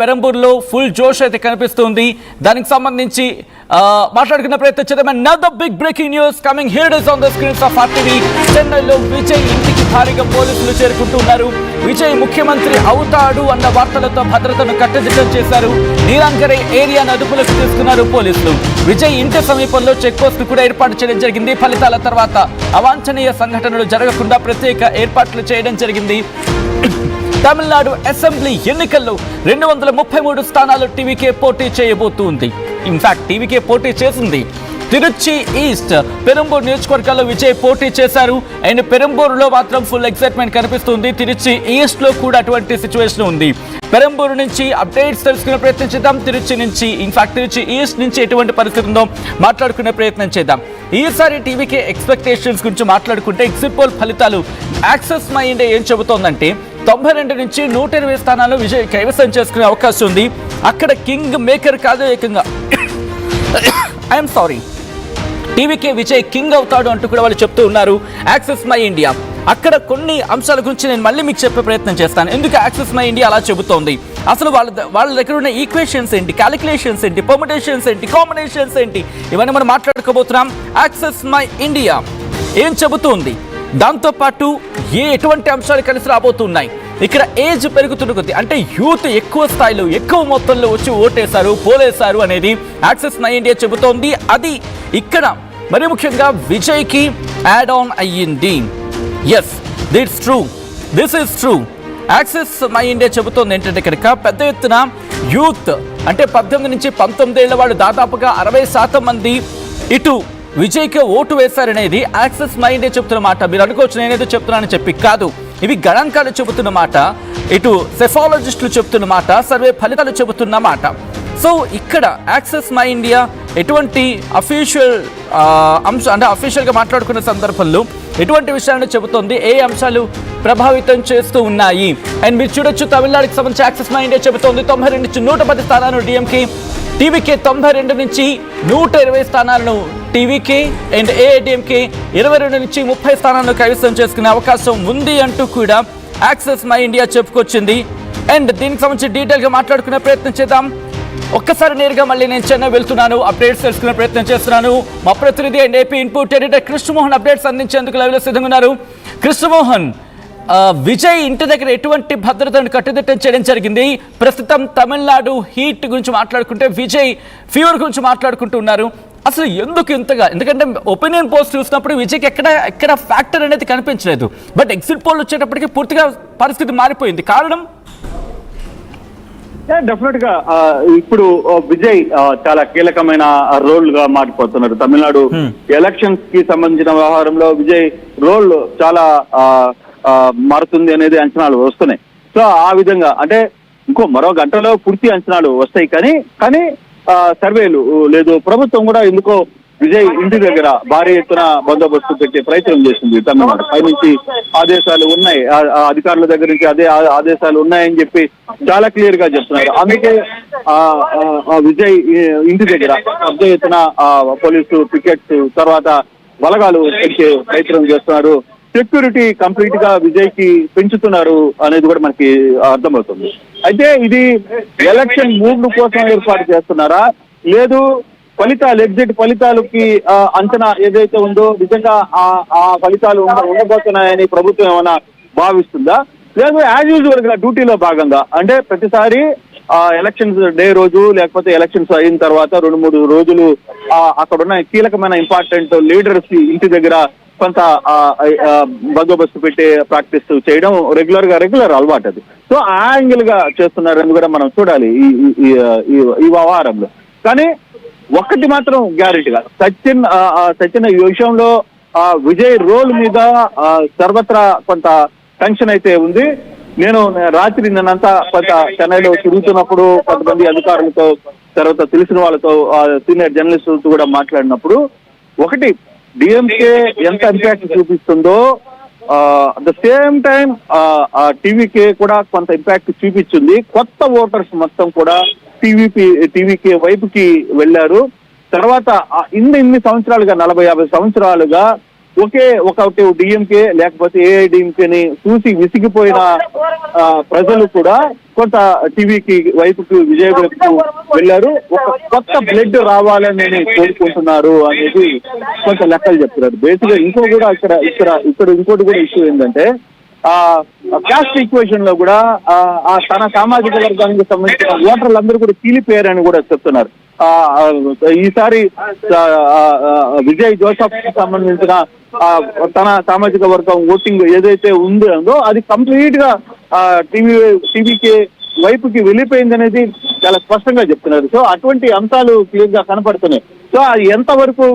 పెరంబూర్లో full జోష్ అయితే కనిపిస్తుంది. దానికి సంబంధించి మాట్లాడుకున్న ప్రయత్నం చేద్దాం. another big breaking news coming here it is on the screens of RTV. చెన్నైలో విజయ్ ఇంటికి భారీగా పోలీసులు చేరుకుంటున్నారు. విజయ్ ముఖ్యమంత్రి అవుతాడు అన్న వార్తలతో భద్రతను కట్టుదిట్టం చేశారు. నీలాంకరే ఏరియాను అదుపులోకి తీసుకున్నారు పోలీసులు. విజయ్ ఇంటి సమీపంలో చెక్ పోస్ట్ కూడా ఏర్పాటు చేయడం జరిగింది. ఫలితాల తర్వాత అవాంఛనీయ సంఘటనలు జరగకుండా ప్రత్యేక ఏర్పాట్లు చేయడం జరిగింది. తమిళనాడు అసెంబ్లీ ఎన్నికల్లో 233 స్థానాలు టీవీకే పోటీ చేయబోతుంది. ఇన్ఫాక్ట్ టీవీకే పోటీ చేసింది. తిరుచి ఈస్ట్ పెరంబూర్ నియోజకవర్గాల్లో విజయ్ పోటీ చేశారు. అండ్ పెరంబూరులో మాత్రం ఫుల్ ఎక్సైట్మెంట్ కనిపిస్తుంది. తిరుచి ఈస్ట్ లో కూడా అటువంటి సిచ్యువేషన్ ఉంది. పెరంబూరు నుంచి అప్డేట్స్ తెలుసుకునే ప్రయత్నం చేద్దాం. తిరుచి నుంచి ఇన్ఫాక్ట్ తిరుచి ఈస్ట్ నుంచి ఎటువంటి పరిస్థితి ఉందో మాట్లాడుకునే ప్రయత్నం చేద్దాం. ఈసారి టీవీకే ఎక్స్పెక్టేషన్స్ గురించి మాట్లాడుకుంటే ఎగ్జిట్ పోల్ ఫలితాలు యాక్సెస్ మై ఇండియా ఏం చెబుతోందంటే 92 నుంచి 120 స్థానాలు విజయ్ కైవసం చేసుకునే అవకాశం ఉంది. అక్కడ కింగ్ మేకర్ కాదు, ఏకంగా I'm sorry TVK Vijay king అవుతాడు అంటూ కూడా వాళ్ళు చెప్తూ ఉన్నారు. యాక్సెస్ మై ఇండియా అక్కడ కొన్ని అంశాల గురించి నేను మళ్ళీ మీకు చెప్పే ప్రయత్నం చేస్తాను. ఎందుకు యాక్సెస్ మై ఇండియా అలా చెబుతోంది, అసలు వాళ్ళ దగ్గర ఉన్న ఈక్వేషన్స్ ఏంటి, క్యాలిక్యులేషన్స్ ఏంటి, పర్ముటేషన్స్ ఏంటి, కాంబినేషన్స్ ఏంటి, ఇవన్నీ మనం మాట్లాడుకోబోతున్నాం. యాక్సెస్ మై ఇండియా ఏం చెబుతుంది, దాంతోపాటు ఎటువంటి అంశాలు కలిసి రాబోతున్నాయి. ఇక్కడ ఏజ్ పెరుగుతున్న కొద్దీ అంటే యూత్ ఎక్కువ స్థాయిలో ఎక్కువ మొత్తంలో వచ్చి ఓటేశారు, పోలేశారు అనేది యాక్సెస్ మై ఇండియా చెబుతోంది. అది ఇక్కడ మరి ముఖ్యంగా విజయ్కి యాడ్ ఆన్ అయ్యింది. Yes that's true, this is true. Axis My India చెబుతోంది ఏంటంటే కనుక పెద్ద ఎత్తున యూత్ అంటే 18 నుంచి 19 ఏళ్ల వాళ్ళు దాదాపుగా 60% మంది ఇటు విజయ్కి ఓటు వేశారనేది యాక్సెస్ మై ఇండియా చెబుతున్న మాట. మీరు అనుకోవచ్చు నేనేదో చెప్తున్నానని చెప్పి, కాదు, ఇవి గణాంకాలు చెబుతున్న మాట, ఇటు సెఫాలజిస్టులు చెబుతున్న మాట, సర్వే ఫలితాలు చెబుతున్న మాట. సో ఇక్కడ యాక్సెస్ మై ఇండియా ఎటువంటి అఫీషియల్ అంశం అంటే అఫీషియల్గా మాట్లాడుకున్న సందర్భంలో ఎటువంటి విషయాలను చెబుతోంది, ఏ అంశాలు ప్రభావితం చేస్తూ ఉన్నాయి. అండ్ మీరు చూడొచ్చు తమిళనాడుకి సంబంధించి యాక్సెస్ మై ఇండియా చెబుతోంది 92 నుంచి 110 స్థానాలను డిఎంకే, టీవీకే 92 నుంచి 120 స్థానాలను టీవీకే అండ్ ఏఐడిఎంకే 22 నుంచి 30 స్థానాలను కైవసం చేసుకునే అవకాశం ఉంది అంటూ కూడా యాక్సెస్ మై ఇండియా చెప్పుకొచ్చింది. అండ్ దీనికి సంబంధించి డీటెయిల్గా మాట్లాడుకునే ప్రయత్నం చేద్దాం. ఒక్కసారి నేరుగా మళ్ళీ నేను చెన్నై వెళ్తున్నాను, అప్డేట్స్ తెలుసుకునే ప్రయత్నం చేస్తున్నాను. మా ప్రతినిధి and AP input editor Krishnamohan updates అందించేందుకు లైవ్లో సిద్ధంగా ఉన్నారు. కృష్ణమోహన్, విజయ్ ఇంటి దగ్గర ఎటువంటి భద్రతను కట్టుదిట్టం చేయడం జరిగింది? ప్రస్తుతం తమిళనాడు హీట్ గురించి మాట్లాడుకుంటే విజయ్ ఫీవర్ గురించి మాట్లాడుకుంటున్నారు. అసలు ఎందుకు ఇంతగా? ఎందుకంటే ఒపీనియన్ పోల్స్ చూసినప్పుడు విజయ్కి ఎక్కడ ఫ్యాక్టర్ అనేది కనిపించలేదు. బట్ ఎగ్జిట్ పోల్ వచ్చేటప్పటికి పూర్తిగా పరిస్థితి మారిపోయింది. కారణం డెఫినెట్ గా ఇప్పుడు విజయ్ చాలా కీలకమైన రోల్ గా మారిపోతున్నారు. తమిళనాడు ఎలక్షన్స్ కి సంబంధించిన వ్యవహారంలో విజయ్ రోల్ చాలా మారుతుంది అనేది అంచనాలు వస్తున్నాయి. సో ఆ విధంగా అంటే మరో గంటలో పూర్తి అంచనాలు వస్తాయి. కానీ సర్వేలు లేదు, ప్రభుత్వం కూడా ఎందుకో విజయ్ ఇంటి దగ్గర భారీ ఎత్తున బందోబస్తు పెట్టే ప్రయత్నం చేసింది. తమిళనాడు పైనుంచి ఆదేశాలు ఉన్నాయి, అధికారుల దగ్గర నుంచి అదే ఆదేశాలు ఉన్నాయని చెప్పి చాలా క్లియర్ గా చెప్తున్నారు. అందుకే విజయ్ ఇంటి దగ్గర పెద్ద ఎత్తున పోలీసు పికెట్స్ తర్వాత బలగాలు పెంచే ప్రయత్నం చేస్తున్నారు. సెక్యూరిటీ కంప్లీట్ గా విజయ్ కి పెంచుతున్నారు అనేది కూడా మనకి అర్థమవుతుంది. అయితే ఇది ఎలక్షన్ మూడ్ కోసం ఏర్పాటు చేస్తున్నారా, లేదు ఎగ్జిట్ ఫలితాలకి అంచనా ఏదైతే ఉందో నిజంగా ఆ ఫలితాలు ఉండబోతున్నాయని ప్రభుత్వం ఏమైనా భావిస్తుందా, లేదు యాజ్ యూజువల్ గా డ్యూటీలో భాగంగా అంటే ప్రతిసారి ఎలక్షన్స్ డే రోజు లేకపోతే ఎలక్షన్స్ అయిన తర్వాత 2-3 రోజులు అక్కడున్న కీలకమైన ఇంపార్టెంట్ లీడర్స్ ఇంటి దగ్గర కొంత బందోబస్తు పెట్టే ప్రాక్టీస్ చేయడం రెగ్యులర్ అలవాటు అది. సో ఆ యాంగిల్ గా చేస్తున్నారని కూడా మనం చూడాలి ఈ వ్యవహారంలో. కానీ ఒక్కటి మాత్రం గ్యారెంటీగా సచిన్ ఈ విషయంలో విజయ్ రోల్ మీద సర్వత్రా కొంత టెన్షన్ అయితే ఉంది. నేను రాత్రి నిన్నంతా కొంత చెన్నైలో తిరుగుతున్నప్పుడు కొంతమంది అధికారులతో తర్వాత తెలిసిన వాళ్ళతో సీనియర్ జర్నలిస్టులతో కూడా మాట్లాడినప్పుడు ఒకటి డిఎంకే ఎంత ఇంపాక్ట్ చూపిస్తుందో at the same time TVK కూడా కొంత ఇంపాక్ట్ చూపించింది. కొత్త ఓటర్స్ మొత్తం కూడా టీవీకే వైపుకి వెళ్ళారు. తర్వాత ఇన్ని సంవత్సరాలుగా 40-50 సంవత్సరాలుగా ఒకటి డిఎంకే లేకపోతే ఏఐడిఎంకేని చూసి విసిగిపోయిన ప్రజలు కూడా కొంత టీవీకి వైపుకి విజయ్ వైపుకు వెళ్ళారు. ఒక కొత్త బ్లడ్ రావాలని కోరుకుంటున్నారు అనేది కొంత లెక్కలు చెప్తున్నారు. బేసిక్ గా ఇక్కడ ఇంకోటి కూడా ఇష్యూ ఏంటంటే క్యాస్ట్ ఈక్వేషన్ లో కూడా తన సామాజిక వర్గానికి సంబంధించిన ఓటర్లందరూ కూడా చీలిపోయారని కూడా చెప్తున్నారు. ఈసారి విజయ్ జోసఫ్ కి సంబంధించిన తన సామాజిక వర్గం ఓటింగ్ ఏదైతే ఉందో అది కంప్లీట్ గా టీవీకి వైపుకి వెళ్ళిపోయింది అనేది చాలా స్పష్టంగా చెప్తున్నారు. సో అటువంటి అంశాలు క్లియర్ గా కనపడుతున్నాయి. సో అది ఎంతవరకు